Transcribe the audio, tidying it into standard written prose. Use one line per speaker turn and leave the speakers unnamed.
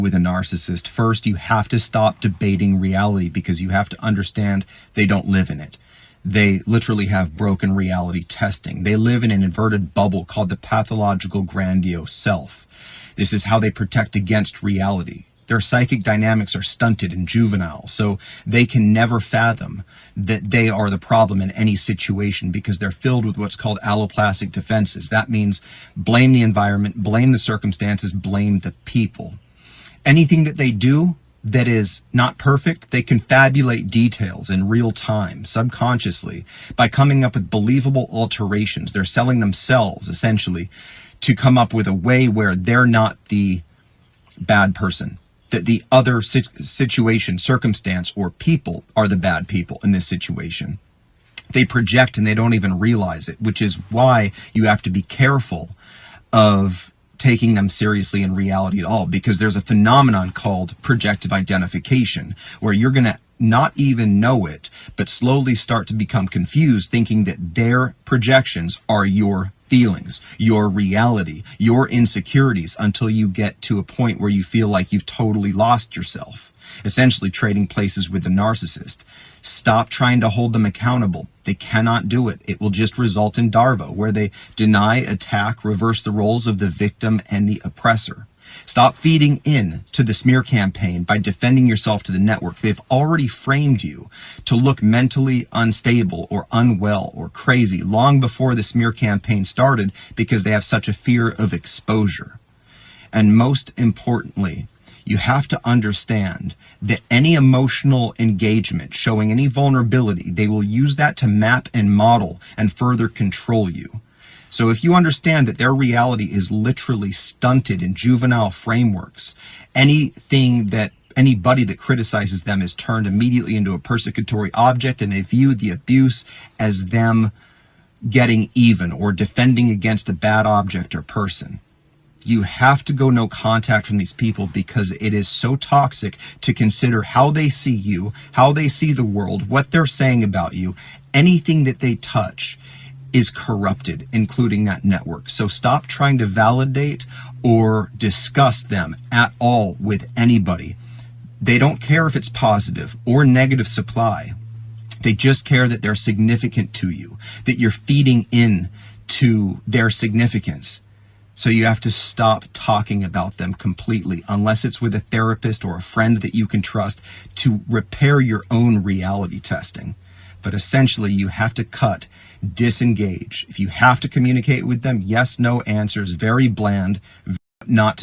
with a narcissist, first you have to stop debating reality, because you have to understand they don't live in it. They literally have broken reality testing. They live in an inverted bubble called the pathological grandiose self. This is how they protect against reality. Their psychic dynamics are stunted and juvenile, so they can never fathom that they are the problem in any situation, because they're filled with what's called alloplastic defenses. That means blame the environment, blame the circumstances, blame the people. Anything that they do that is not perfect, they confabulate details in real time, subconsciously, by coming up with believable alterations. They're selling themselves, essentially, to come up with a way where they're not the bad person, that the other situation, circumstance, or people are the bad people in this situation. They project and they don't even realize it, which is why you have to be careful of taking them seriously in reality at all, because there's a phenomenon called projective identification, where you're going to not even know it, but slowly start to become confused, thinking that their projections are your feelings, your reality, your insecurities, until you get to a point where you feel like you've totally lost yourself, essentially trading places with the narcissist. Stop trying to hold them accountable. They cannot do it. It will just result in Darvo, where they deny, attack, reverse the roles of the victim and the oppressor. Stop feeding in to the smear campaign by defending yourself to the network. They've already framed you to look mentally unstable or unwell or crazy long before the smear campaign started, because they have such a fear of exposure. And most importantly, you have to understand that any emotional engagement showing any vulnerability, they will use that to map and model and further control you. So if you understand that their reality is literally stunted in juvenile frameworks, anybody that criticizes them is turned immediately into a persecutory object, and they view the abuse as them getting even or defending against a bad object or person. You have to go no contact from these people, because it is so toxic to consider how they see you, how they see the world, what they're saying about you. Anything that they touch is corrupted, including that network. So stop trying to validate or discuss them at all with anybody. They don't care if it's positive or negative supply. They just care that they're significant to you, that you're feeding in to their significance. So you have to stop talking about them completely, unless it's with a therapist or a friend that you can trust, to repair your own reality testing. But essentially, you have to cut, disengage. If you have to communicate with them, yes, no answers, very bland, not to